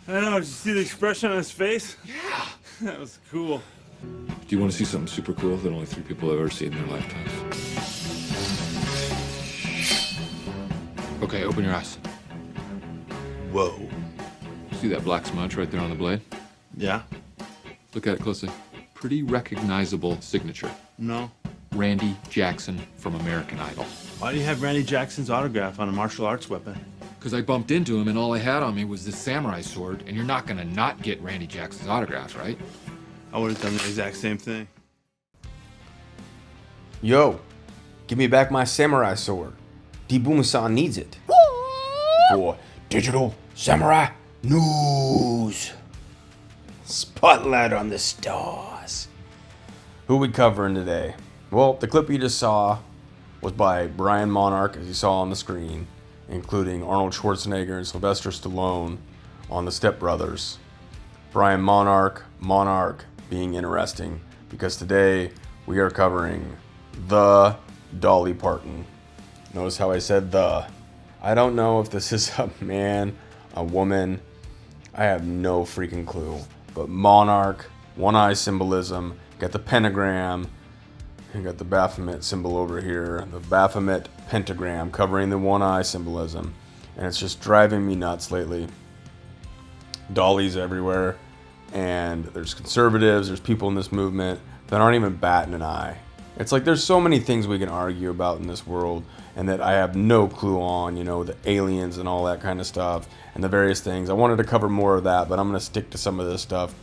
I know, did you see the expression on his face? Yeah. That was cool. Do you want to see something super cool that only 3 people have ever seen in their lifetimes? Okay, open your eyes. Whoa. See that black smudge right there on the blade? Yeah? Look at it closely. Pretty recognizable signature. No. Randy Jackson from American Idol. Why do you have Randy Jackson's autograph on a martial arts weapon? Because I bumped into him and all I had on me was this samurai sword, and you're not gonna not get Randy Jackson's autograph, right? I would have done the exact same thing. Yo, give me back my samurai sword. Booma needs it. For Digital Samurai News. Spotlight on the stars. Who we covering today? Well, the clip you just saw was by Brian Monarch, as you saw on the screen, including Arnold Schwarzenegger and Sylvester Stallone on the Step Brothers. Brian Monarch being interesting because today we are covering the Dolly Parton. Notice how I said the. I don't know if this is a man, a woman. I have no freaking clue. But Monarch, one eye symbolism, got the pentagram, and got the Baphomet symbol over here, the Baphomet pentagram covering the one eye symbolism. And it's just driving me nuts lately. Dollies everywhere, and there's conservatives, there's people in this movement that aren't even batting an eye. It's like there's so many things we can argue about in this world and that I have no clue on, you know, the aliens and all that kind of stuff and the various things. I wanted to cover more of that, but I'm going to stick to some of this stuff.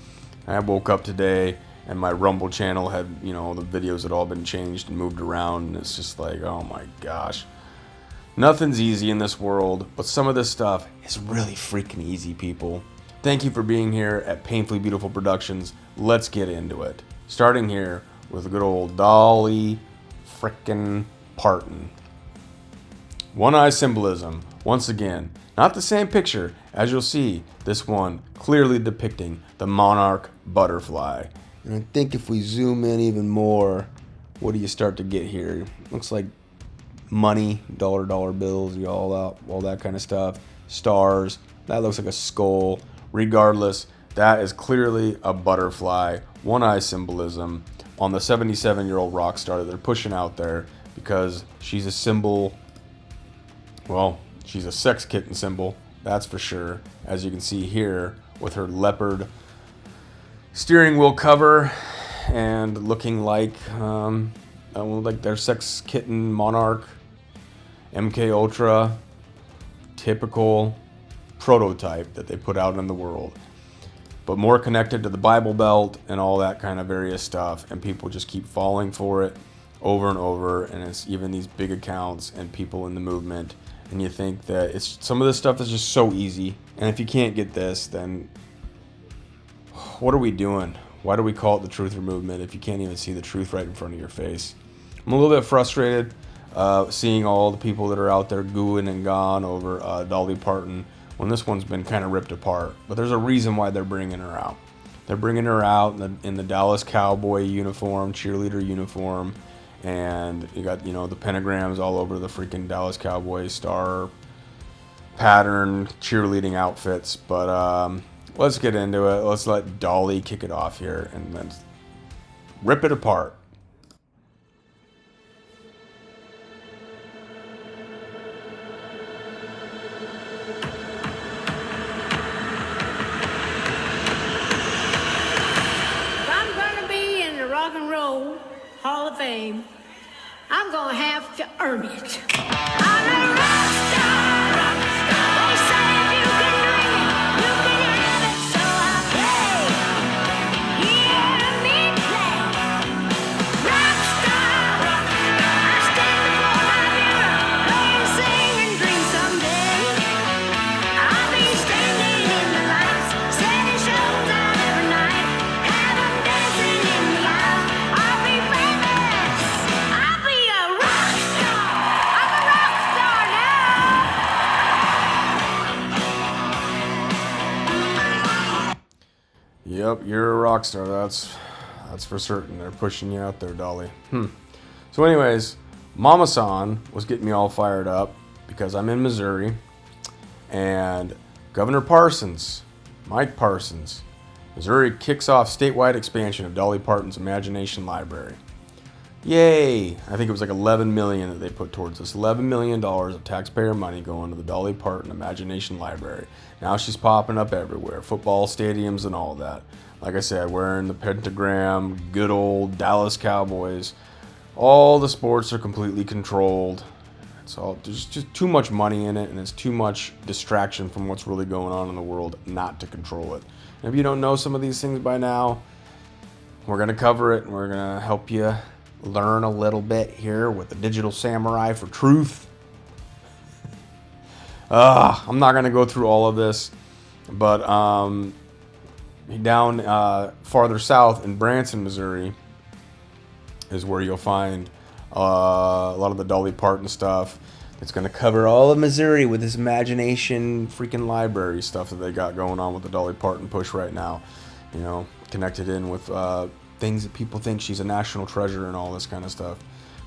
I woke up today and my Rumble channel had, you know, the videos had all been changed and moved around, and it's just like, oh my gosh. Nothing's easy in this world, but some of this stuff is really freaking easy, people. Thank you for being here at Painfully Beautiful Productions. Let's get into it. Starting here with the good old Dolly frickin' Parton. One eye symbolism. Once again, not the same picture. As you'll see, this one clearly depicting the monarch butterfly. And I think if we zoom in even more, what do you start to get here? Looks like money, dollar bills, all that kind of stuff. Stars. That looks like a skull. Regardless, that is clearly a butterfly. One eye symbolism on the 77-year-old rock star that they're pushing out there because she's a symbol. Well, she's a sex kitten symbol, that's for sure. As you can see here with her leopard steering wheel cover and looking like their sex kitten monarch, MK Ultra, typical prototype that they put out in the world. But more connected to the Bible Belt and all that kind of various stuff, and people just keep falling for it over and over, and it's even these big accounts and people in the movement, and you think that it's some of this stuff is just so easy, and if you can't get this, then what are we doing? Why do we call it the truther movement if you can't even see the truth right in front of your face? I'm a little bit frustrated seeing all the people that are out there gooing and gone over Dolly Parton when this one's been kind of ripped apart. But there's a reason why they're bringing her out. They're bringing her out in the Dallas Cowboy uniform, cheerleader uniform, and you got, you know, the pentagrams all over the freaking Dallas Cowboys star pattern cheerleading outfits. But let's get into it. Let's let Dolly kick it off here and then rip it apart. Hall of Fame, I'm gonna have to earn it. I'm a rock star, rock star. They say if you can bring it, you can have it. So I play, hear me play. Rock star, rock star. I stand before my mirror, play and sing and dream someday. I'll be standing in the lights, setting shows out every night, have 'em dancing in the aisle. I'll be famous. I'll be a rock star. I'm a rock star now. Yep, you're a rock star. That's for certain. They're pushing you out there, Dolly. So anyways, Mama-san was getting me all fired up because I'm in Missouri, and Governor Parsons, Mike Parsons. Missouri kicks off statewide expansion of Dolly Parton's Imagination Library. Yay! I think it was like $11 million that they put towards this. $11 million of taxpayer money going to the Dolly Parton Imagination Library. Now she's popping up everywhere. Football stadiums and all that. Like I said, wearing the pentagram, good old Dallas Cowboys. All the sports are completely controlled. There's just too much money in it, and it's too much distraction from what's really going on in the world not to control it. And if you don't know some of these things by now, we're going to cover it, and we're going to help you learn a little bit here with the Digital Samurai for Truth. I'm not going to go through all of this, but down farther south in Branson, Missouri, is where you'll find a lot of the Dolly Parton stuff. It's going to cover all of Missouri with this imagination freaking library stuff that they got going on with the Dolly Parton push right now. You know, connected in with things that people think she's a national treasure and all this kind of stuff.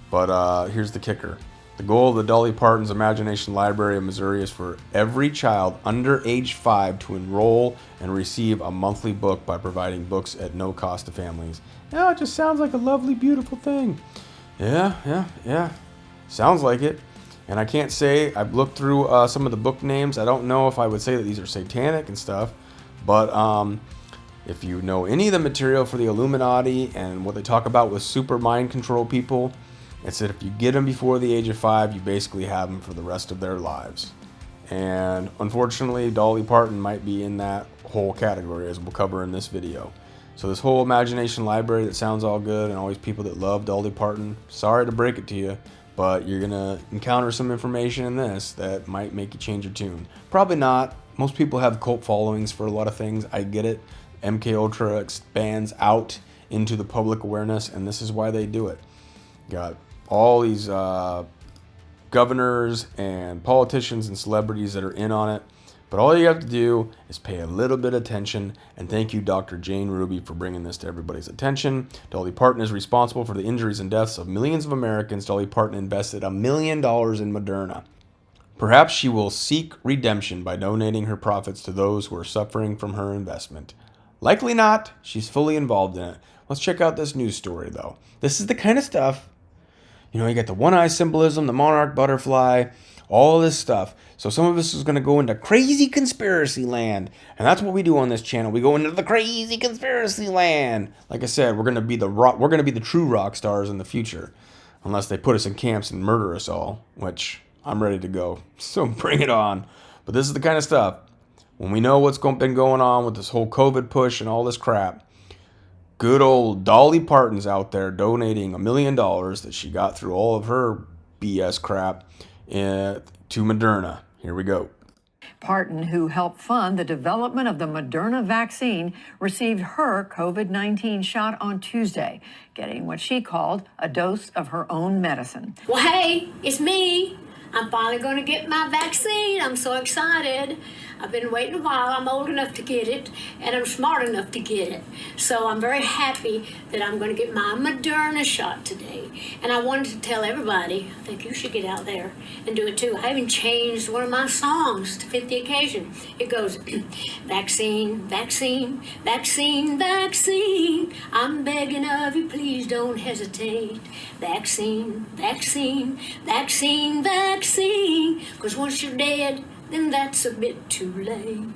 But here's the kicker. The goal of the Dolly Parton's Imagination Library of Missouri is for every child under age 5 to enroll and receive a monthly book by providing books at no cost to families. Yeah, it just sounds like a lovely, beautiful thing. Yeah. Sounds like it. And I can't say, I've looked through some of the book names. I don't know if I would say that these are satanic and stuff. But if you know any of the material for the Illuminati and what they talk about with super mind control people, it's that if you get them before the age of 5, you basically have them for the rest of their lives. And unfortunately, Dolly Parton might be in that whole category, as we'll cover in this video. So this whole imagination library that sounds all good, and always people that love Dolly Parton, sorry to break it to you, but you're going to encounter some information in this that might make you change your tune. Probably not. Most people have cult followings for a lot of things. I get it. MK Ultra expands out into the public awareness, and this is why they do it. Got all these governors and politicians and celebrities that are in on it. But all you have to do is pay a little bit of attention, and thank you, Dr. Jane Ruby, for bringing this to everybody's attention. Dolly Parton is responsible for the injuries and deaths of millions of Americans. Dolly Parton invested $1 million in Moderna. Perhaps she will seek redemption by donating her profits to those who are suffering from her investment. Likely not. She's fully involved in it. Let's check out this news story, though. This is the kind of stuff, you know, you got the one-eye symbolism, the monarch butterfly, all this stuff. So some of us is going to go into crazy conspiracy land. And that's what we do on this channel. We go into the crazy conspiracy land. Like I said, we're going to be the true rock stars in the future. Unless they put us in camps and murder us all, which I'm ready to go. So bring it on. But this is the kind of stuff, when we know what's been going on with this whole COVID push and all this crap, good old Dolly Parton's out there donating $1 million that she got through all of her BS crap to Moderna. Here we go. Parton, who helped fund the development of the Moderna vaccine, received her COVID-19 shot on Tuesday, getting what she called a dose of her own medicine. Well, hey, it's me. I'm finally going to get my vaccine. I'm so excited. I've been waiting a while. I'm old enough to get it, and I'm smart enough to get it. So I'm very happy that I'm going to get my Moderna shot today. And I wanted to tell everybody, I think you should get out there and do it too. I even changed one of my songs to fit the occasion. It goes, vaccine, vaccine, vaccine, vaccine. I'm begging of you, please don't hesitate. Vaccine, vaccine, vaccine, vaccine. Because once you're dead, then that's a bit too late.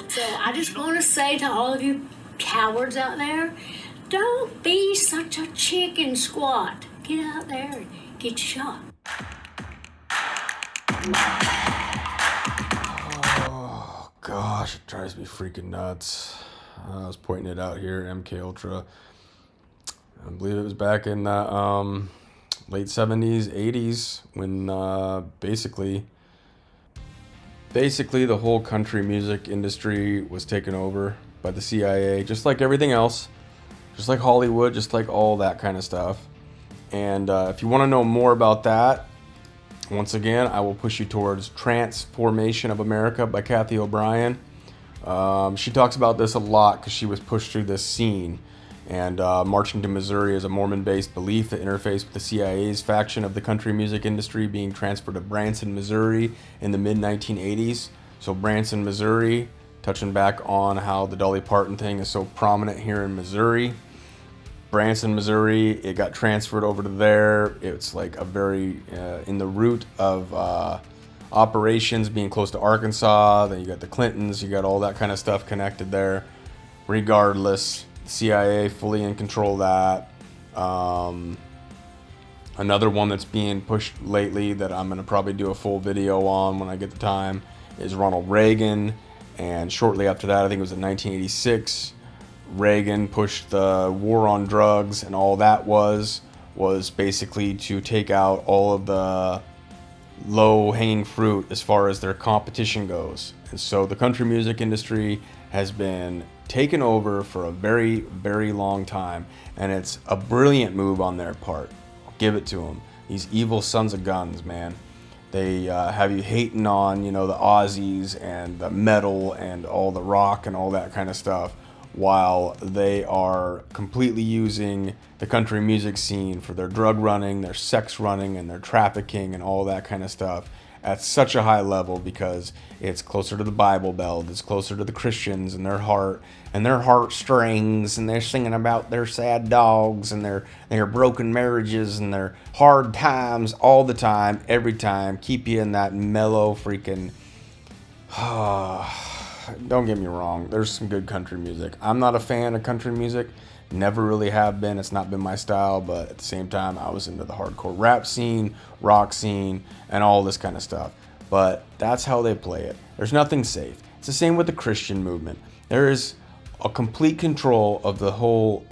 So I just want to say to all of you cowards out there, don't be such a chicken squat. Get out there and get shot. Oh, gosh, it drives me freaking nuts. I was pointing it out here, MK Ultra. I believe it was back in the late 70s, 80s, when basically the whole country music industry was taken over by the CIA, just like everything else, just like Hollywood, just like all that kind of stuff. And if you want to know more about that, once again, I will push you towards Transformation of America by Kathy O'Brien. She talks about this a lot because she was pushed through this scene. And marching to Missouri is a Mormon-based belief that interfaced with the CIA's faction of the country music industry being transferred to Branson, Missouri in the mid-1980s. So Branson, Missouri, touching back on how the Dolly Parton thing is so prominent here in Missouri. Branson, Missouri, it got transferred over to there. It's like a very, in the root of operations, being close to Arkansas. Then you got the Clintons, you got all that kind of stuff connected there. Regardless, the CIA fully in control of that. Another one that's being pushed lately that I'm going to probably do a full video on when I get the time is Ronald Reagan. And shortly after that, I think it was in 1986, Reagan pushed the war on drugs, and all that was basically to take out all of the low-hanging fruit as far as their competition goes. And so the country music industry has been taken over for a very, very long time, and it's a brilliant move on their part. I'll give it to them. These evil sons of guns, man. They have you hating on, the Aussies and the metal and all the rock and all that kind of stuff, while they are completely using the country music scene for their drug running, their sex running, and their trafficking and all that kind of stuff at such a high level, because it's closer to the Bible Belt, it's closer to the Christians and their heart and their heartstrings, and they're singing about their sad dogs and their broken marriages and their hard times all the time, every time. Keep you in that mellow freaking... Don't get me wrong, there's some good country music. I'm not a fan of country music, never really have been. It's not been my style, but at the same time, I was into the hardcore rap scene, rock scene, and all this kind of stuff. But that's how they play it. There's nothing safe. It's the same with the Christian movement. There is a complete control of the whole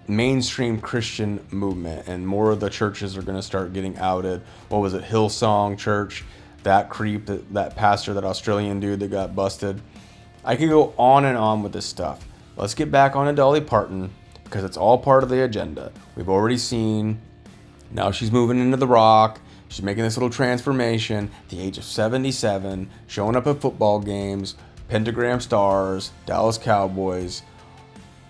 mainstream Christian movement, and more of the churches are going to start getting outed. What was it, Hillsong Church? That creep, that pastor, that Australian dude that got busted. I could go on and on with this stuff. Let's get back on to Dolly Parton, because it's all part of the agenda. We've already seen, now she's moving into the rock. She's making this little transformation at the age of 77, showing up at football games, pentagram stars, Dallas Cowboys,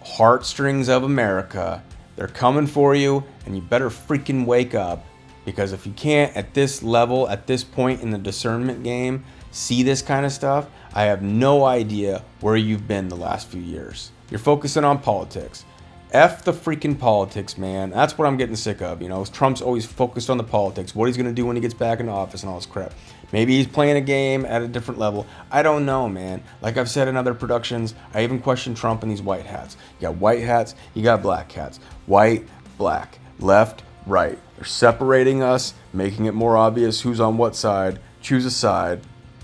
heartstrings of America. They're coming for you, and you better freaking wake up, because if you can't, at this level, at this point in the discernment game, see this kind of stuff, I have no idea where you've been the last few years. You're focusing on politics. F the freaking politics, man. That's what I'm getting sick of. Trump's always focused on the politics, what he's going to do when he gets back into office and all this crap. Maybe he's playing a game at a different level. I don't know, man. Like I've said in other productions, I even question Trump and these white hats. You got white hats, you got black hats. White, black, left, right. They're separating us, making it more obvious who's on what side. Choose a side.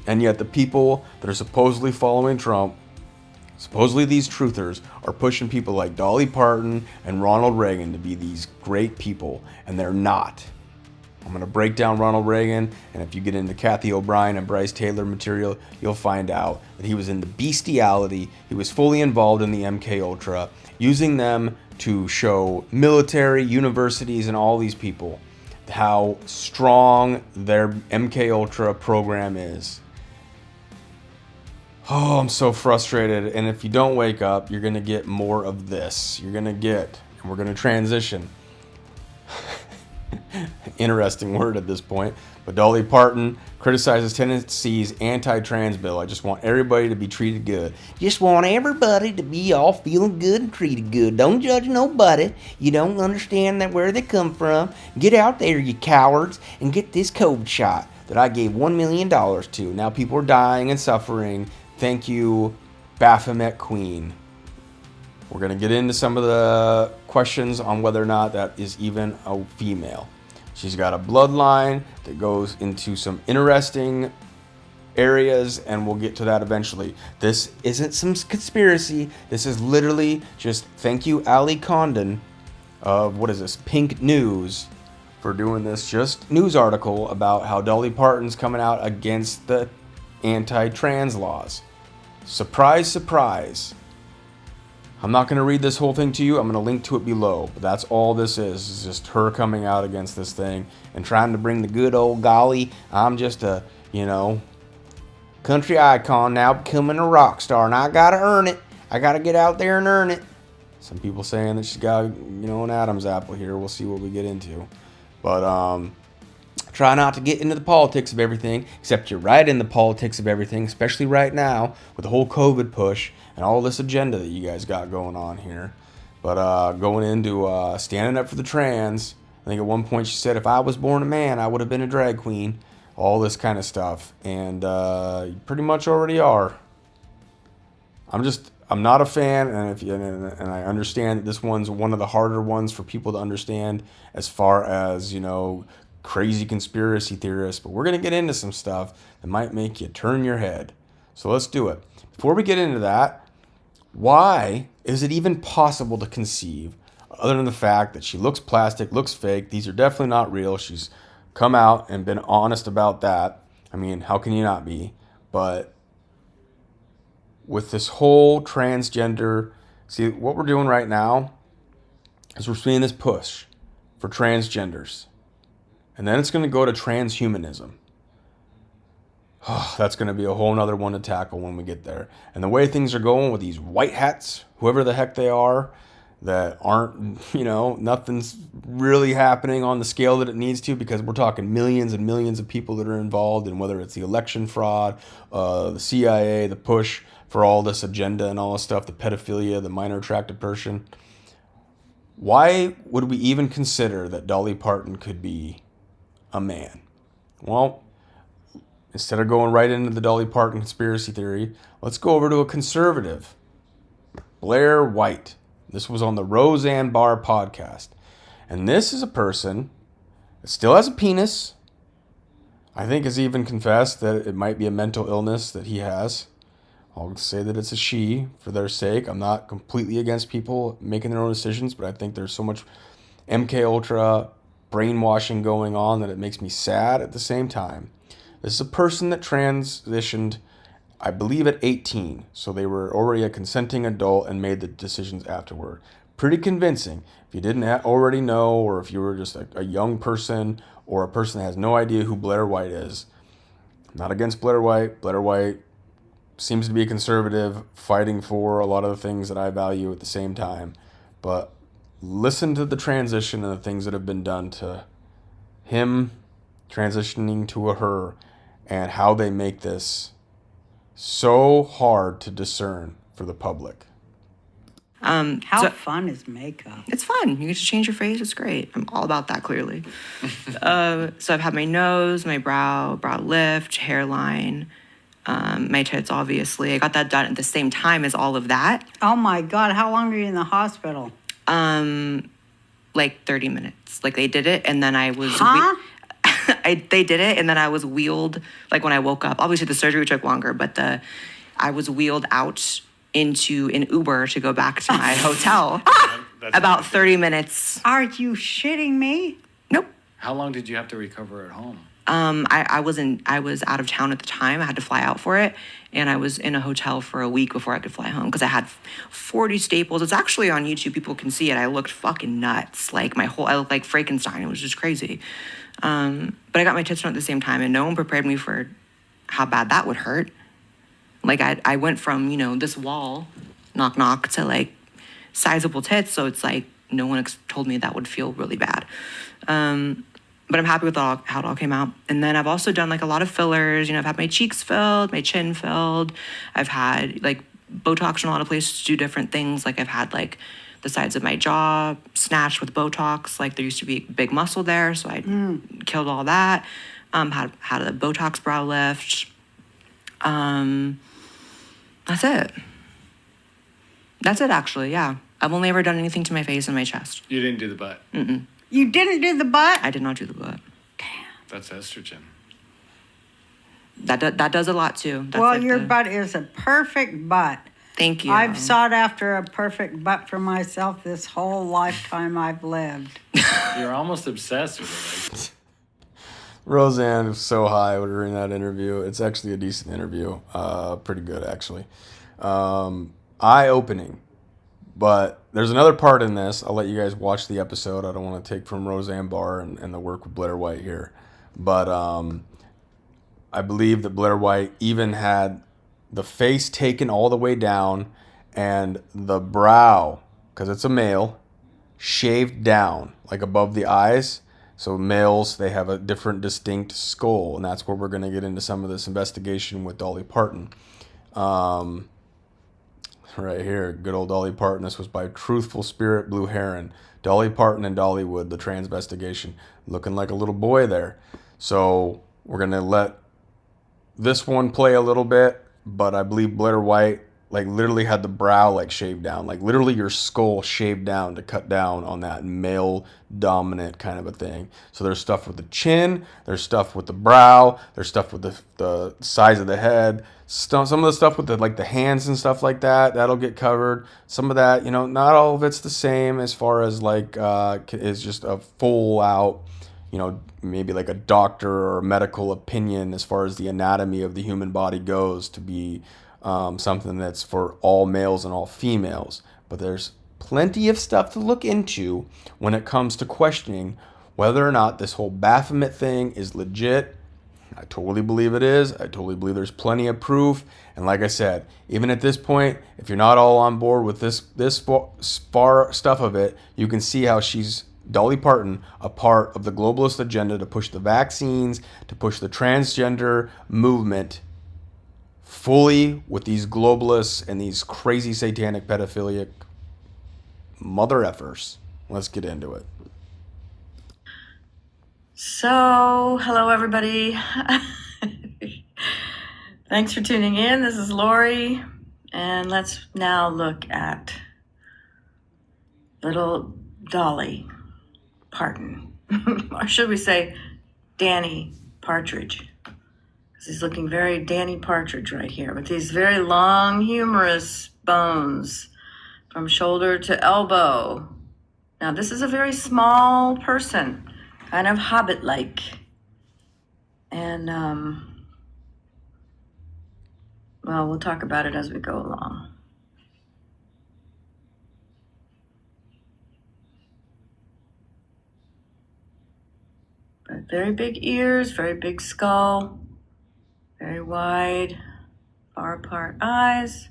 And yet the people that are supposedly following Trump, supposedly these truthers, are pushing people like Dolly Parton and Ronald Reagan to be these great people, and they're not. I'm going to break down Ronald Reagan, and if you get into Kathy O'Brien and Bryce Taylor material, you'll find out that he was in the bestiality. He was fully involved in the MK Ultra, using them to show military, universities, and all these people how strong their MK Ultra program is. Oh, I'm so frustrated. And if you don't wake up, you're going to get more of this. And we're going to transition. Interesting word at this point. But Dolly Parton criticizes Tennessee's anti-trans bill. I just want everybody to be treated good. Just want everybody to be all feeling good and treated good. Don't judge nobody. You don't understand that where they come from. Get out there, you cowards, and get this COVID shot that I gave $1 million to. Now people are dying and suffering. Thank you, Baphomet Queen. We're going to get into some of the questions on whether or not that is even a female. She's got a bloodline that goes into some interesting areas, and we'll get to that eventually. This isn't some conspiracy. This is literally just thank you, Ali Condon of, Pink News, for doing this just news article about how Dolly Parton's coming out against the anti-trans laws. Surprise, surprise. I'm not going to read this whole thing to you. I'm going to link to it below. But that's all this is just her coming out against this thing and trying to bring the good old golly. I'm just a, country icon now, becoming a rock star, and I got to earn it. I got to get out there and earn it. Some people saying that she's got, an Adam's apple here. We'll see what we get into. But try not to get into the politics of everything, except you're right in the politics of everything, especially right now with the whole COVID push and all this agenda that you guys got going on here. But going into standing up for the trans, I think at one point she said, if I was born a man, I would have been a drag queen. All this kind of stuff. And you pretty much already are. I'm not a fan, and I understand that this one's one of the harder ones for people to understand as far as, crazy conspiracy theorists. But we're going to get into some stuff that might make you turn your head. So let's do it. Before we get into that, why is it even possible to conceive, other than the fact that she looks plastic, looks fake, these are definitely not real. She's come out and been honest about that. I mean, how can you not be? But with this whole transgender, see, what we're doing right now is we're seeing this push for transgenders. And then it's going to go to transhumanism. Oh, that's going to be a whole nother one to tackle when we get there. And the way things are going with these white hats, whoever the heck they are, that aren't, nothing's really happening on the scale that it needs to, because we're talking millions and millions of people that are involved, and whether it's the election fraud, the CIA, the push for all this agenda and all this stuff, the pedophilia, the minor attracted person. Why would we even consider that Dolly Parton could be a man? Well, instead of going right into the Dolly Parton conspiracy theory, let's go over to a conservative, Blair White. This was on the Roseanne Barr podcast. And this is a person that still has a penis. I think has even confessed that it might be a mental illness that he has. I'll say that it's a she for their sake. I'm not completely against people making their own decisions, but I think there's so much MK Ultra brainwashing going on that it makes me sad at the same time. This is a person that transitioned, I believe, at 18. So they were already a consenting adult and made the decisions afterward. Pretty convincing. If you didn't already know, or if you were just a young person or a person that has no idea who Blair White is. I'm not against Blair White. Blair White seems to be a conservative, fighting for a lot of the things that I value at the same time. But listen to the transition and the things that have been done to him transitioning to a her, and how they make this so hard to discern for the public. How fun is makeup? It's fun. You get to change your face. It's great. I'm all about that, clearly. So I've had my nose, my brow lift, hairline, my tits, obviously. I got that done at the same time as all of that. Oh, my God. How long were you in the hospital? Like 30 minutes. Like, they did it, and then I was... Huh? They did it, and then I was wheeled, like, when I woke up. Obviously, the surgery took longer, but I was wheeled out into an Uber to go back to my hotel. About 30 minutes. Are you shitting me? Nope. How long did you have to recover at home? I was out of town at the time. I had to fly out for it, and I was in a hotel for a week before I could fly home because I had 40 staples. It's actually on YouTube. People can see it. I looked fucking nuts. Like, I looked like Frankenstein. It was just crazy. But I got my tits done at the same time, and no one prepared me for how bad that would hurt. Like, I went from, this wall, knock, knock, to, like, sizable tits, so it's like no one told me that would feel really bad. But I'm happy with how it all came out. And then I've also done, like, a lot of fillers. I've had my cheeks filled, my chin filled. I've had, like, Botox in a lot of places to do different things. Like, I've had, like, the sides of my jaw snatched with Botox. Like, there used to be big muscle there, so I killed all that. Had a Botox brow lift. That's it. That's it, actually, yeah. I've only ever done anything to my face and my chest. You didn't do the butt. Mm-mm. You didn't do the butt? I did not do the butt. That's estrogen. That does a lot, too. That's well, like your butt is a perfect butt. Thank you. I've sought after a perfect butt for myself this whole lifetime I've lived. You're almost obsessed with it. Roseanne was so high during that interview. It's actually a decent interview. Pretty good, actually. Eye-opening. But there's another part in this. I'll let you guys watch the episode. I don't want to take from Roseanne Barr and the work with Blair White here. But I believe that Blair White even had the face taken all the way down and the brow, because it's a male, shaved down, like above the eyes, So males, they have a different distinct skull, and that's where we're going to get into some of this investigation with Dolly Parton. Right here, good old Dolly Parton. This was by Truthful Spirit Blue Heron. Dolly Parton and Dollywood, the Transvestigation. Looking like a little boy there. So we're going to let this one play a little bit, but I believe Blair White like literally had the brow like shaved down, like literally your skull shaved down to cut down on that male dominant kind of a thing. So there's stuff with the chin, there's stuff with the brow, there's stuff with the size of the head, some of the stuff with the like the hands and stuff like that, that'll get covered. Some of that, you know, not all of it's the same as far as like is just a full out, you know, maybe like a doctor or a medical opinion as far as the anatomy of the human body goes to be something that's for all males and all females. But there's plenty of stuff to look into when it comes to questioning whether or not this whole Baphomet thing is legit. I totally believe it is. I totally believe there's plenty of proof. And like I said, even at this point, if you're not all on board with this far stuff of it, you can see how she's Dolly Parton, a part of the globalist agenda to push the vaccines, to push the transgender movement fully with these globalists and these crazy satanic pedophilic mother effers. Let's get into it. So, hello everybody. Thanks for tuning in. This is Lori, and let's now look at little Dolly Parton, or should we say Danny Partridge, because he's looking very Danny Partridge right here with these very long humerus bones from shoulder to elbow. Now this is a very small person, kind of hobbit-like, and well, we'll talk about it as we go along. But very big ears, very big skull, very wide, far apart eyes.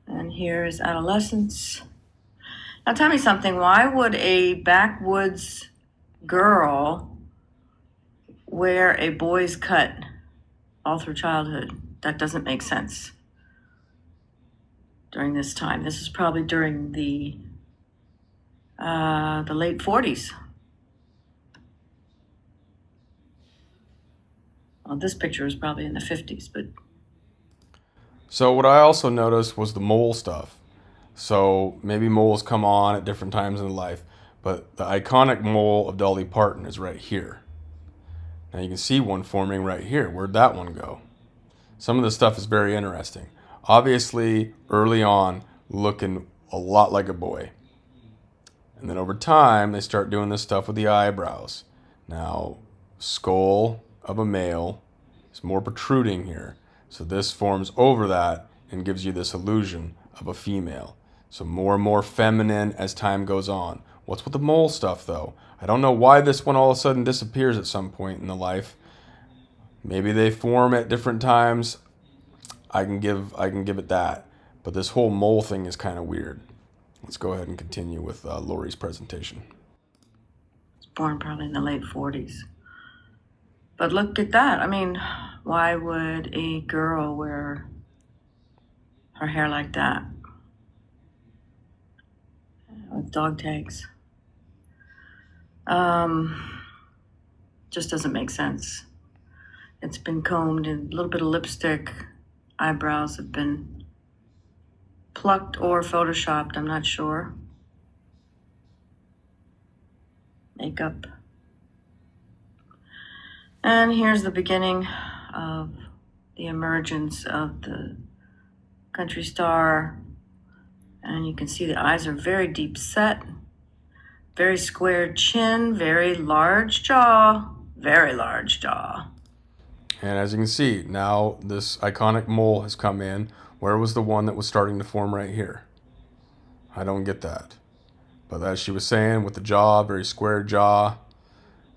And here is adolescence. Now tell me something, why would a backwoods girl wear a boy's cut all through childhood? That doesn't make sense during this time. This is probably during the late 40s. Well, this picture is probably in the 50s, but... So what I also noticed was the mole stuff. So maybe moles come on at different times in life, but the iconic mole of Dolly Parton is right here. Now you can see one forming right here. Where'd that one go? Some of this stuff is very interesting. Obviously, early on, looking a lot like a boy. And then over time, they start doing this stuff with the eyebrows. Now, skull of a male is more protruding here. So this forms over that and gives you this illusion of a female. So more and more feminine as time goes on. What's with the mole stuff though? I don't know why this one all of a sudden disappears at some point in the life. Maybe they form at different times. I can give it that. But this whole mole thing is kind of weird. Let's go ahead and continue with Lori's presentation. was born probably in the late 40s. But look at that. I mean, why would a girl wear her hair like that? With dog tags. Just doesn't make sense. It's been combed and a little bit of lipstick. Eyebrows have been plucked or photoshopped, I'm not sure. Makeup. And here's the beginning of the emergence of the country star. And you can see the eyes are very deep set, very square chin, very large jaw, very large jaw. And as you can see, now this iconic mole has come in. Where was the one that was starting to form right here? I don't get that. But as she was saying, with the jaw, very square jaw,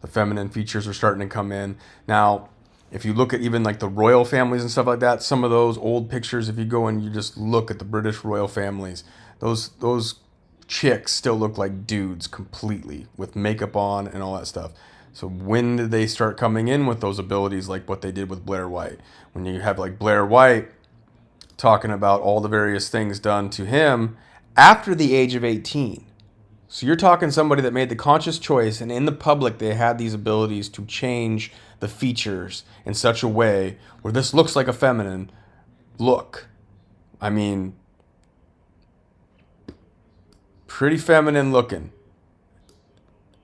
the feminine features are starting to come in. Now, if you look at even like the royal families and stuff like that, some of those old pictures, if you go and you just look at the British royal families, those chicks still look like dudes completely with makeup on and all that stuff. So when did they start coming in with those abilities like what they did with Blair White? When you have like Blair White talking about all the various things done to him after the age of 18. So you're talking somebody that made the conscious choice, and in the public they had these abilities to change the features in such a way where this looks like a feminine look. I mean, pretty feminine looking.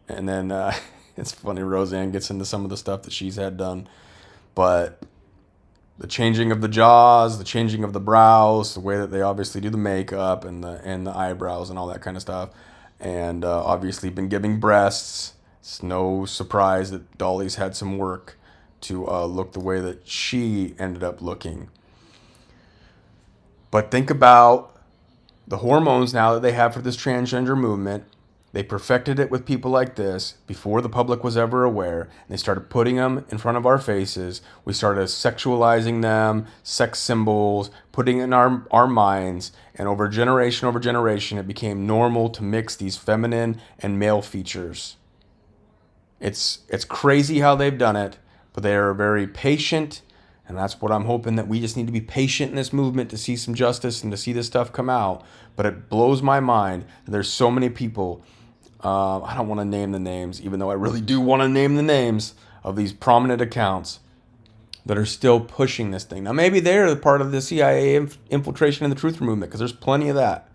And then it's funny, Roseanne gets into some of the stuff that she's had done, but the changing of the jaws, the changing of the brows, the way that they obviously do the makeup and the eyebrows and all that kind of stuff, and obviously been giving breasts. It's no surprise that Dolly's had some work to look the way that she ended up looking. But think about the hormones now that they have for this transgender movement. They perfected it with people like this before the public was ever aware. They started putting them in front of our faces. We started sexualizing them, sex symbols, putting it in our minds. And over generation, it became normal to mix these feminine and male features. It's crazy how they've done it, but they are very patient. And that's what I'm hoping, that we just need to be patient in this movement to see some justice and to see this stuff come out. But it blows my mind that there's so many people. I don't want to name the names, even though I really do want to name the names of these prominent accounts that are still pushing this thing. Now, maybe they're part of the CIA infiltration in the truth movement, because there's plenty of that.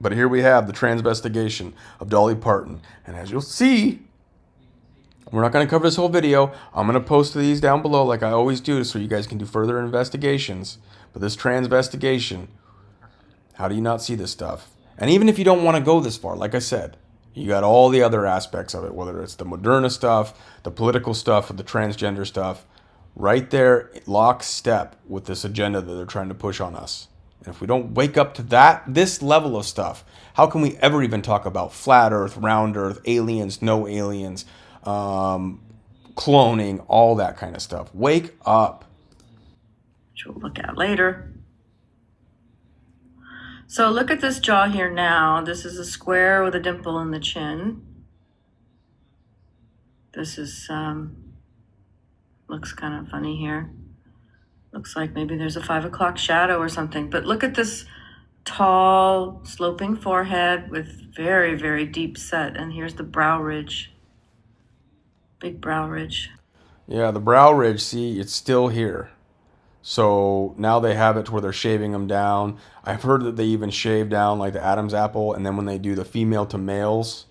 But here we have the transvestigation of Dolly Parton. And as you'll see, we're not going to cover this whole video. I'm going to post these down below like I always do so you guys can do further investigations. But this transvestigation, how do you not see this stuff? And even if you don't want to go this far, like I said, you got all the other aspects of it, whether it's the Moderna stuff, the political stuff, or the transgender stuff, right there, lockstep with this agenda that they're trying to push on us. And if we don't wake up to this level of stuff, how can we ever even talk about flat Earth, round Earth, aliens, no aliens, cloning, all that kind of stuff? Wake up. Which we'll look at later. So look at this jaw here now. This is a square with a dimple in the chin. This is, looks kind of funny here. Looks like maybe there's a 5 o'clock shadow or something. But look at this tall, sloping forehead with very, very deep set. And here's the brow ridge. Big brow ridge. Yeah, the brow ridge, see, it's still here. So now they have it to where they're shaving them down. I've heard that they even shave down like the Adam's apple, and then when they do the female to males,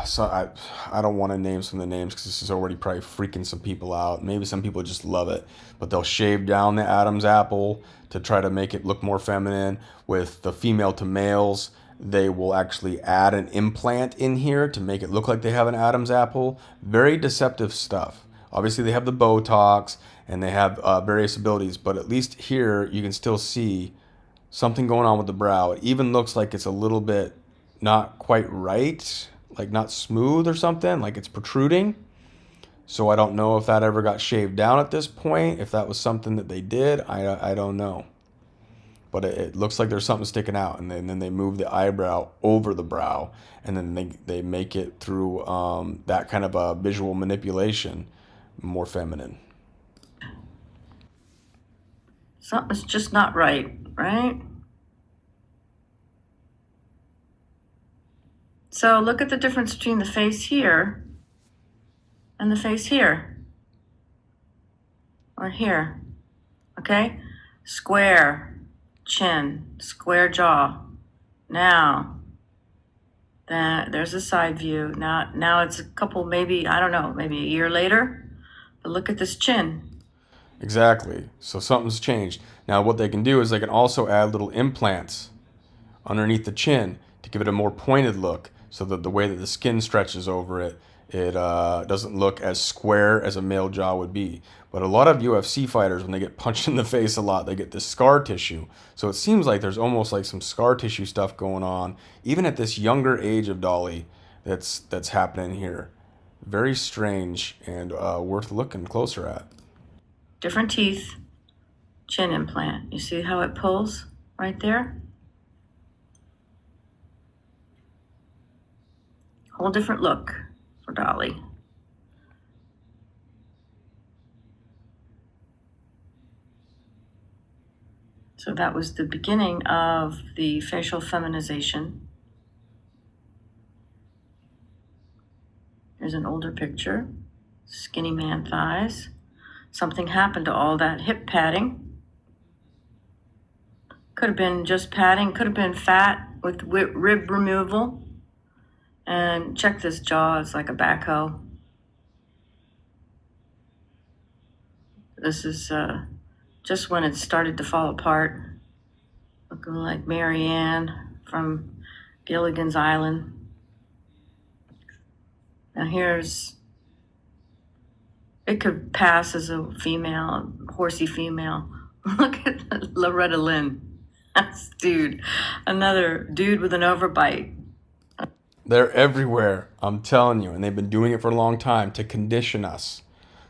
so I don't want to name some of the names because this is already probably freaking some people out. Maybe some people just love it, but they'll shave down the Adam's apple to try to make it look more feminine. With the female to males, they will actually add an implant in here to make it look like they have an Adam's apple. Very deceptive stuff. Obviously, they have the Botox and they have various abilities, but at least here you can still see something going on with the brow. It even looks like it's a little bit not quite right, like not smooth or something, like it's protruding. So I don't know if that ever got shaved down at this point, if that was something that they did, I don't know. But it looks like there's something sticking out, and then they move the eyebrow over the brow, and then they make it through that kind of a visual manipulation more feminine. Something's just not right, right? So look at the difference between the face here and the face here. Or here, okay? Square chin, square jaw. Now, there's a side view. Now it's a couple, maybe, I don't know, maybe a year later. But look at this chin. Exactly. So something's changed. Now what they can do is they can also add little implants underneath the chin to give it a more pointed look, so that the way that the skin stretches over it, it doesn't look as square as a male jaw would be. But a lot of UFC fighters, when they get punched in the face a lot, they get this scar tissue. So it seems like there's almost like some scar tissue stuff going on, even at this younger age of Dolly, that's happening here. Very strange and worth looking closer at. Different teeth, chin implant. You see how it pulls right there? whole different look for Dolly. So that was the beginning of the facial feminization. Here's an older picture, skinny man thighs. Something happened to all that hip padding. Could have been just padding, could have been fat with rib removal. And check this jaw, it's like a backhoe. This is just when it started to fall apart. Looking like Mary Ann from Gilligan's Island. Now here's, it could pass as a female, horsey female. Look at Loretta Lynn. That's dude, another dude with an overbite. They're everywhere, I'm telling you, and they've been doing it for a long time to condition us.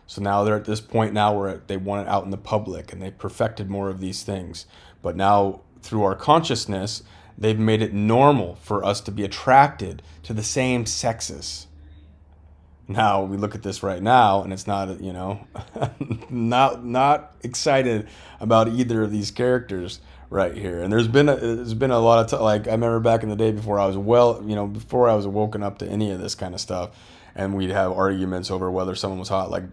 So now they're at this point now where they want it out in the public, and they've perfected more of these things. But now, through our consciousness, they've made it normal for us to be attracted to the same sexes. Now we look at this right now, and it's not, you know, not excited about either of these characters right here. And there's been a lot of like, I remember back in the day before I was before I was woken up to any of this kind of stuff, and we'd have arguments over whether someone was hot, like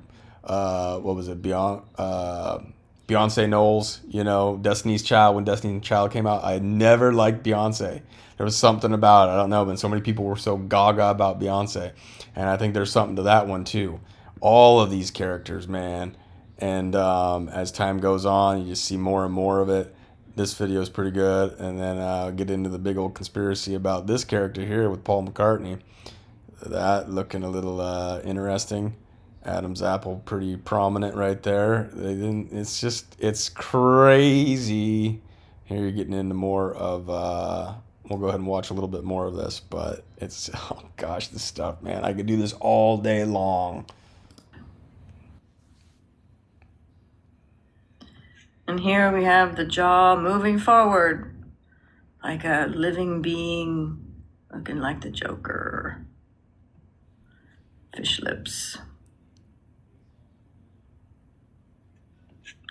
what was it, Beyonce Knowles, you know, Destiny's Child. When Destiny's Child came out, I never liked Beyonce. There was something about it, I don't know, but so many people were so gaga about Beyonce. And I think there's something to that one too. All of these characters, man. And as time goes on, you just see more and more of it. This video is pretty good. And then get into the big old conspiracy about this character here with Paul McCartney. That looking a little interesting. Adam's apple pretty prominent right there. It's crazy. Here you're getting into more of... We'll go ahead and watch a little bit more of this, but it's, oh gosh, this stuff, man. I could do this all day long. And here we have the jaw moving forward like a living being, looking like the Joker. Fish lips.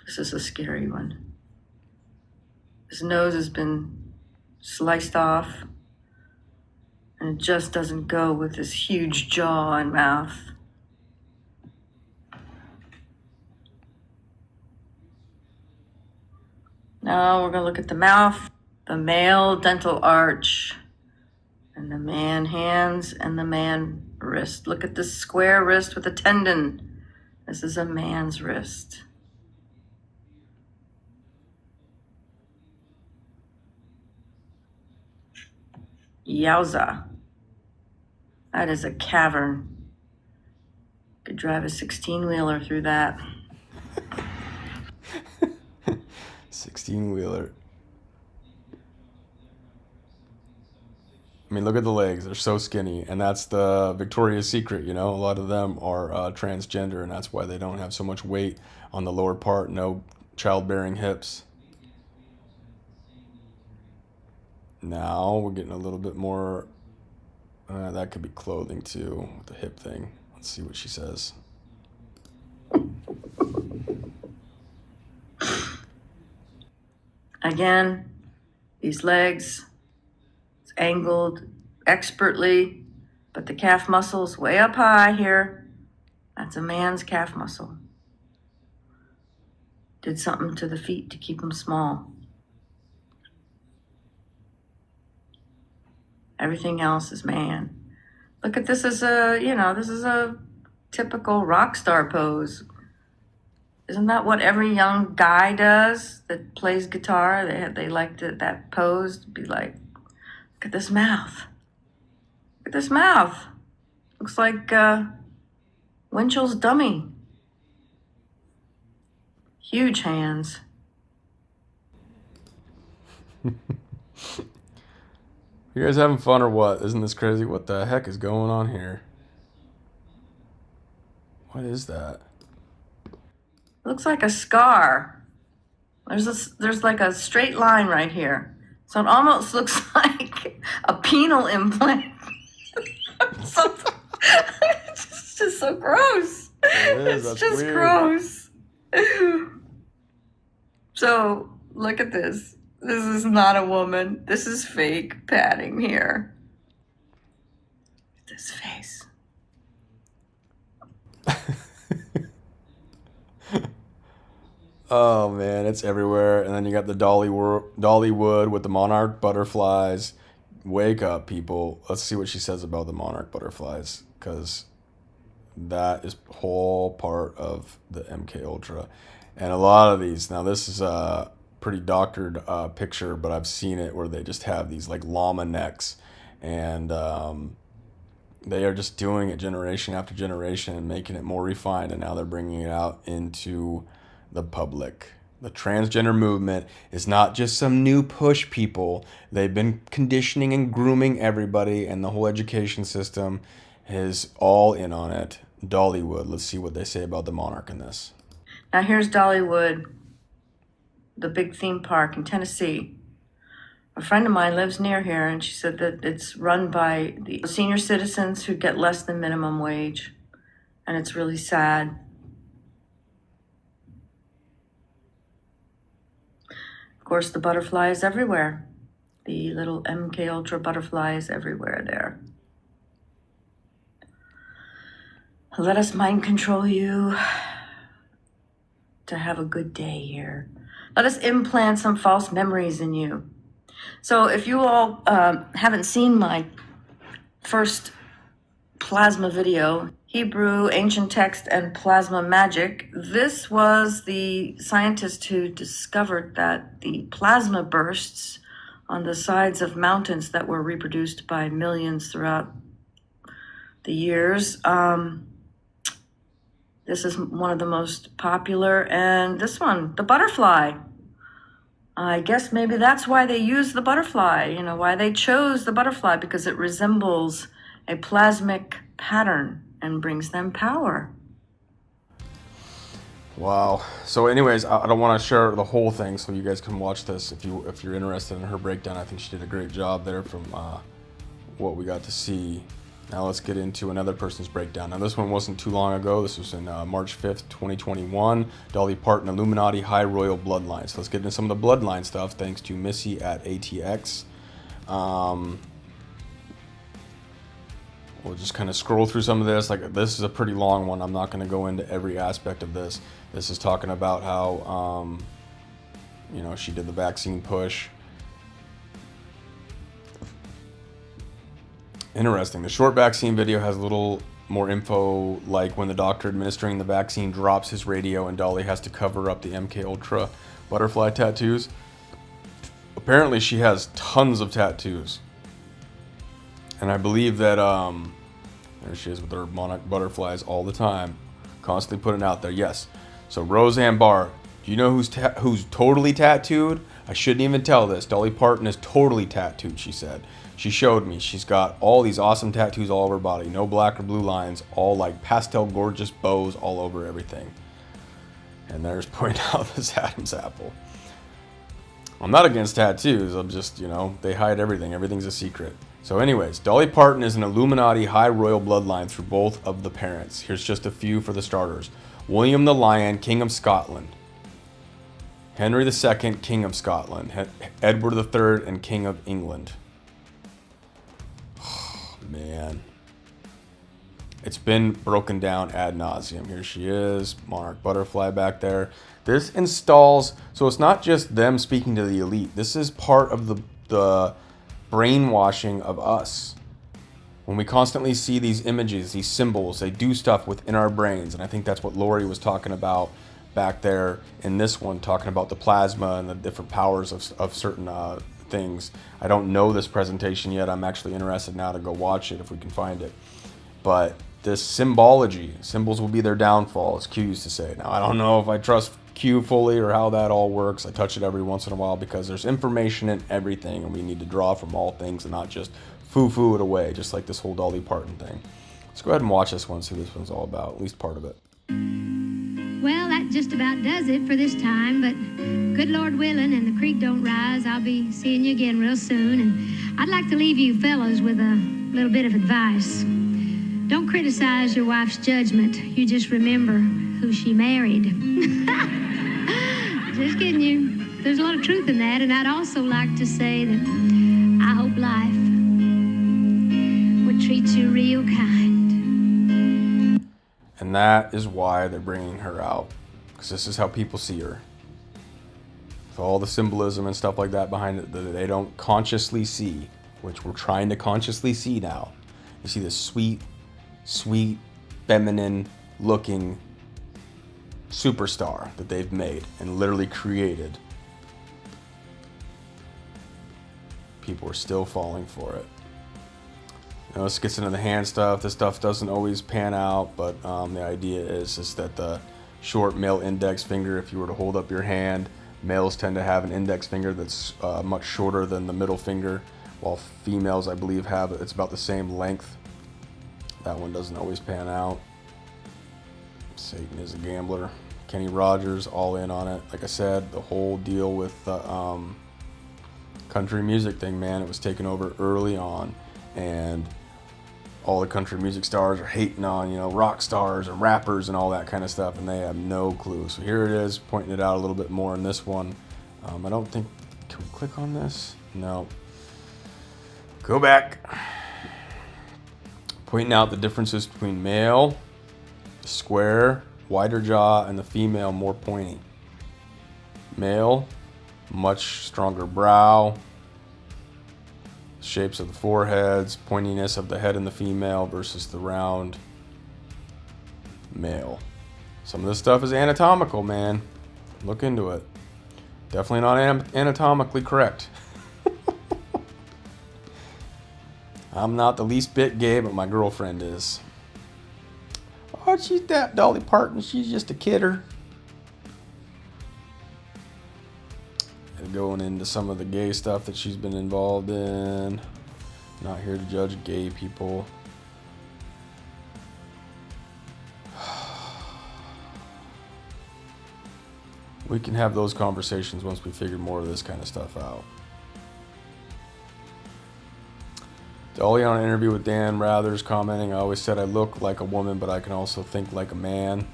This is a scary one. His nose has been sliced off, and it just doesn't go with this huge jaw and mouth. Now we're going to look at the mouth, the male dental arch, and the man hands and the man wrist. Look at this square wrist with a tendon. This is a man's wrist. Yowza. That is a cavern. Could drive a 16-wheeler through that. 16-wheeler. I mean, look at the legs. They're so skinny. And that's the Victoria's Secret, you know. A lot of them are transgender, and that's why they don't have so much weight on the lower part. No childbearing hips. Now we're getting a little bit more, that could be clothing too, with the hip thing. Let's see what she says. Again, these legs, it's angled expertly, but the calf muscle's way up high here. That's a man's calf muscle. Did something to the feet to keep them small. Everything else is man. Look at this as this is a typical rock star pose. Isn't that what every young guy does that plays guitar? They like that pose to be like, look at this mouth. Look at this mouth. Looks like Winchell's dummy. Huge hands. You guys having fun or what? Isn't this crazy? What the heck is going on here? What is that? Looks like a scar. There's like a straight line right here. So it almost looks like a penal implant. It's something. It's just so gross. It is, It's that's just weird. gross. So, look at this. This is not a woman. This is fake padding here. This face. Oh man, it's everywhere. And then you got the Dollywood with the monarch butterflies. Wake up, people. Let's see what she says about the monarch butterflies, because that is whole part of the MK Ultra. And a lot of these, now this is a pretty doctored picture, but I've seen it where they just have these like llama necks, and they are just doing it generation after generation and making it more refined, and now they're bringing it out into the public. The transgender movement is not just some new push, people. They've been conditioning and grooming everybody, and the whole education system is all in on it. Dollywood, let's see what they say about the monarch in this. Now here's Dollywood, the big theme park in Tennessee. A friend of mine lives near here, and she said that it's run by the senior citizens who get less than minimum wage, and it's really sad. Of course, the butterflies everywhere. The little MK Ultra butterflies everywhere there. Let us mind control you to have a good day here. Let us implant some false memories in you. So if you all haven't seen my first plasma video, Hebrew, Ancient Text, and Plasma Magic, this was the scientist who discovered that the plasma bursts on the sides of mountains that were reproduced by millions throughout the years. This is one of the most popular, and this one, the butterfly. I guess maybe that's why they use the butterfly, why they chose the butterfly, because it resembles a plasmic pattern and brings them power. Wow. So anyways, I don't want to share the whole thing, so you guys can watch this if you're interested in her breakdown. I think she did a great job there from what we got to see. Now let's get into another person's breakdown. Now this one wasn't too long ago. This was in March 5th, 2021. Dolly Parton, Illuminati High Royal Bloodline. So let's get into some of the bloodline stuff, thanks to Missy at ATX. We'll just kind of scroll through some of this. Like, this is a pretty long one. I'm not going to go into every aspect of this. This is talking about how, she did the vaccine push. Interesting. The short vaccine video has a little more info, like when the doctor administering the vaccine drops his radio and Dolly has to cover up the MK Ultra butterfly tattoos. Apparently she has tons of tattoos. And I believe that, there she is with her monarch butterflies all the time, constantly putting out there. Yes. So Roseanne Barr, do you know who's totally tattooed? I shouldn't even tell this. Dolly Parton is totally tattooed, she said. She showed me. She's got all these awesome tattoos all over her body. No black or blue lines, all like pastel gorgeous bows all over everything. And there's pointing out this Adam's apple. I'm not against tattoos. I'm just, they hide everything. Everything's a secret. So anyways, Dolly Parton is an Illuminati high royal bloodline through both of the parents. Here's just a few for the starters. William the Lion, King of Scotland. Henry II, King of Scotland. Edward III, and King of England. Oh, man. It's been broken down ad nauseum. Here she is, Monarch Butterfly back there. This installs, so it's not just them speaking to the elite. This is part of the brainwashing of us. When we constantly see these images, these symbols, they do stuff within our brains. And I think that's what Lori was talking about back there in this one, talking about the plasma and the different powers of certain things. I don't know this presentation yet. I'm actually interested now to go watch it if we can find it. But this symbology, symbols will be their downfall, as Q used to say. Now, I don't know if I trust Q fully or how that all works. I touch it every once in a while because there's information in everything, and we need to draw from all things and not just foo-foo it away, just like this whole Dolly Parton thing. Let's go ahead and watch this one, see what this one's all about, at least part of it. Well, that just about does it for this time, but good Lord willing and the creek don't rise, I'll be seeing you again real soon. And I'd like to leave you fellows with a little bit of advice. Don't criticize your wife's judgment. You just remember who she married. Just kidding you. There's a lot of truth in that, and I'd also like to say that I hope life would treat you real kind. And that is why they're bringing her out, because this is how people see her. With all the symbolism and stuff like that behind it that they don't consciously see, which we're trying to consciously see now. You see this sweet, feminine looking superstar that they've made and literally created. People are still falling for it. You know, this gets into the hand stuff. This stuff doesn't always pan out, but the idea is that the short male index finger, if you were to hold up your hand, males tend to have an index finger that's much shorter than the middle finger, while females, I believe, have it's about the same length. That one doesn't always pan out. Satan is a gambler. Kenny Rogers, all in on it. Like I said, the whole deal with the country music thing, man, it was taken over early on, and all the country music stars are hating on, you know, rock stars and rappers and all that kind of stuff, and they have no clue. So here it is, pointing it out a little bit more in this one. I don't think, can we click on this? No. Go back. Pointing out the differences between male, square, wider jaw, and the female, more pointy. Male, much stronger brow, shapes of the foreheads, pointiness of the head in the female versus the round male. Some of this stuff is anatomical, man. Look into it. Definitely not anatomically correct. I'm not the least bit gay, but my girlfriend is. Oh, she's that Dolly Parton. She's just a kidder. And going into some of the gay stuff that she's been involved in. Not here to judge gay people. We can have those conversations once we figure more of this kind of stuff out. Dolly on an interview with Dan Rathers commenting, I always said I look like a woman, but I can also think like a man.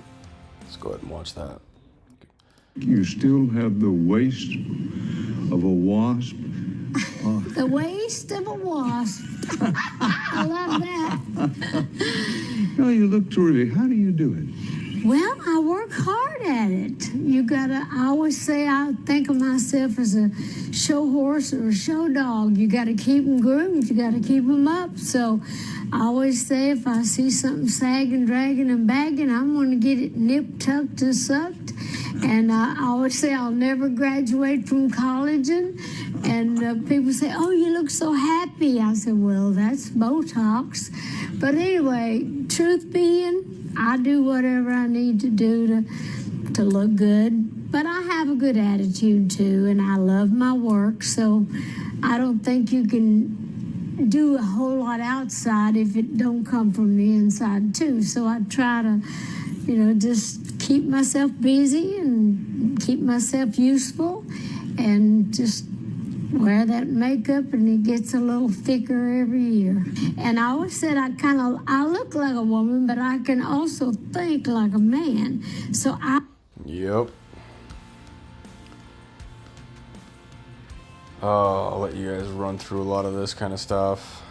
Let's go ahead and watch that. You still have the waist of a wasp. The waist of a wasp. I love that. No, you look terrific. How do you do it? Well, I work hard at it. I always say I think of myself as a show horse or a show dog. You got to keep them groomed. You got to keep them up. So I always say if I see something sagging, dragging, and bagging, I'm going to get it nipped, tucked, and sucked. And I always say I'll never graduate from college. And people say, oh, you look so happy. I said, well, that's Botox. But anyway, truth being, I do whatever I need to do to look good. But I have a good attitude, too, and I love my work. So I don't think you can do a whole lot outside if it don't come from the inside, too. So I try to, just keep myself busy and keep myself useful and just wear that makeup, and it gets a little thicker every year. And I always said I look like a woman, but I can also think like a man. So Yep. I'll let you guys run through a lot of this kind of stuff.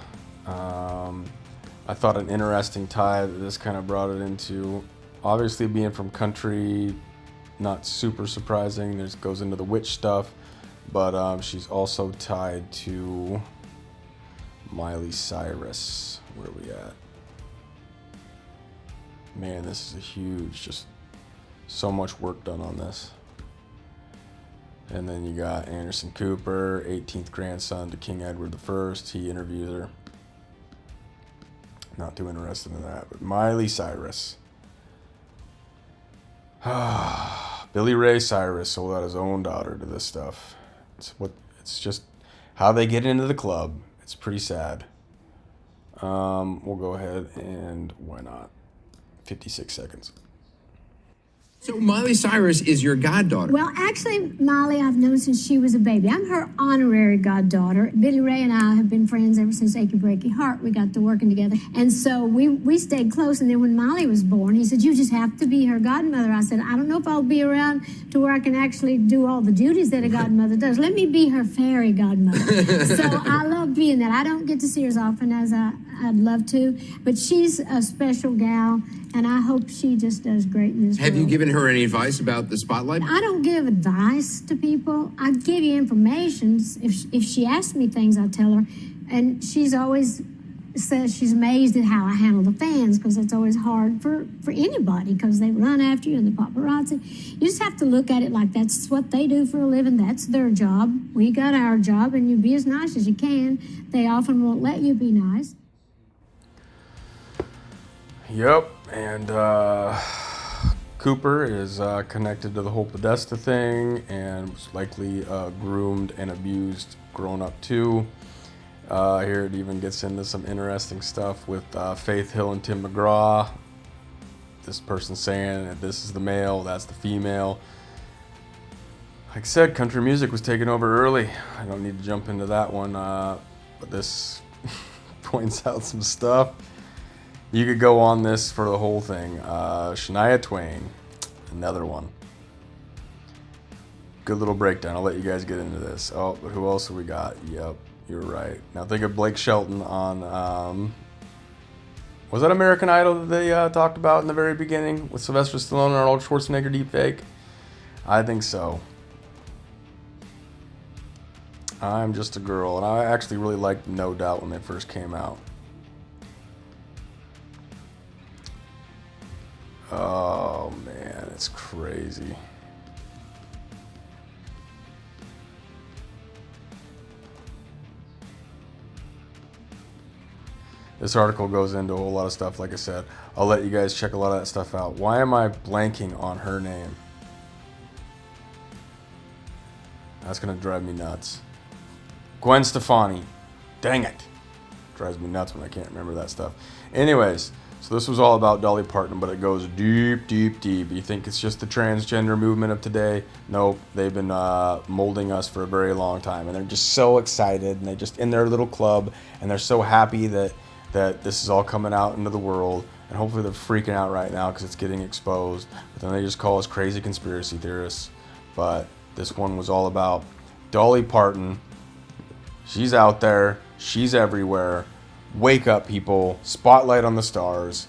I thought an interesting tie that this kind of brought it into, obviously being from country, not super surprising. This goes into the witch stuff. But she's also tied to Miley Cyrus. Where are we at? Man, this is a huge, just so much work done on this. And then you got Anderson Cooper, 18th grandson to King Edward I. He interviews her. Not too interested in that, but Miley Cyrus. Billy Ray Cyrus sold out his own daughter to this stuff. It's just how they get into the club. It's pretty sad. We'll go ahead and why not? 56 seconds. So Miley Cyrus is your goddaughter. Well, actually, Molly, I've known since she was a baby. I'm her honorary goddaughter. Billy Ray and I have been friends ever since Achy Breaky Heart. We got to working together. And so we stayed close. And then when Molly was born, he said, you just have to be her godmother. I said, I don't know if I'll be around to where I can actually do all the duties that a godmother does. Let me be her fairy godmother. So I love being that. I don't get to see her as often as I'd love to. But she's a special gal. And I hope she just does great in this Have you world. given her any advice about the spotlight? I don't give advice to people. I give you information. If she asks me things, I tell her. And she's always says she's amazed at how I handle the fans, because it's always hard for anybody, because they run after you and the paparazzi. You just have to look at it like that's what they do for a living. That's their job. We got our job, and you be as nice as you can. They often won't let you be nice. Yep, and Cooper is connected to the whole Podesta thing and was likely groomed and abused growing up too. Here it even gets into some interesting stuff with Faith Hill and Tim McGraw. This person saying that this is the male, that's the female. Like I said, country music was taken over early. I don't need to jump into that one, but this points out some stuff. You could go on this for the whole thing. Shania Twain, another one. Good little breakdown. I'll let you guys get into this. Oh, but who else have we got? Yep, you're right. Now think of Blake Shelton on, was that American Idol that they talked about in the very beginning with Sylvester Stallone and Arnold Schwarzenegger deepfake? I think so. I'm Just a Girl, and I actually really liked No Doubt when they first came out. Oh man, it's crazy. This article goes into a whole lot of stuff. Like I said, I'll let you guys check a lot of that stuff out. Why am I blanking on her name? That's gonna drive me nuts. Gwen Stefani. Dang it. Drives me nuts when I can't remember that stuff. Anyways, so this was all about Dolly Parton, but it goes deep, deep, deep. You think it's just the transgender movement of today? Nope. They've been molding us for a very long time, and they're just so excited, and they just in their little club, and they're so happy that this is all coming out into the world, and hopefully they're freaking out right now because it's getting exposed. But then they just call us crazy conspiracy theorists. But this one was all about Dolly Parton. She's out there. She's everywhere. Wake up, people. Spotlight on the stars.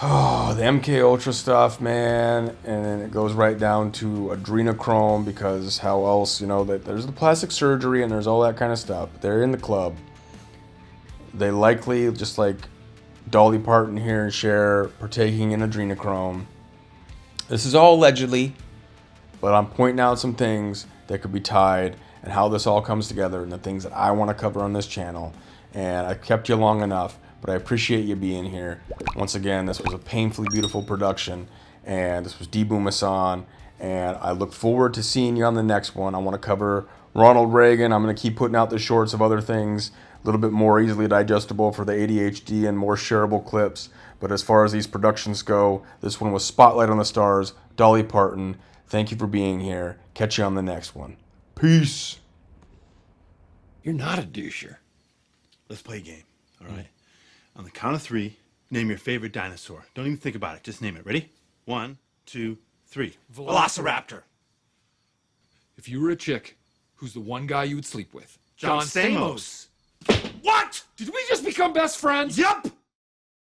Oh, the MK Ultra stuff, man. And then it goes right down to Adreno Chrome, because how else, you know, that there's the plastic surgery and there's all that kind of stuff. They're in the club. They likely, just like Dolly Parton here and Cher, partaking in Adreno Chrome. This is all allegedly, but I'm pointing out some things that could be tied and how this all comes together and the things that I want to cover on this channel. And I've kept you long enough, but I appreciate you being here. Once again, this was a painfully beautiful production, and this was Booma, and I look forward to seeing you on the next one. I want to cover Ronald Reagan. I'm going to keep putting out the shorts of other things, a little bit more easily digestible for the ADHD and more shareable clips. But as far as these productions go, this one was Spotlight on the Stars, Dolly Parton. Thank you for being here. Catch you on the next one. Peace. You're not a doucher. Let's play a game, all right? On the count of 3, name your favorite dinosaur. Don't even think about it. Just name it. Ready? 1, 2, 3. Velociraptor. If you were a chick, who's the one guy you would sleep with? John Stamos. What? Did we just become best friends? Yup!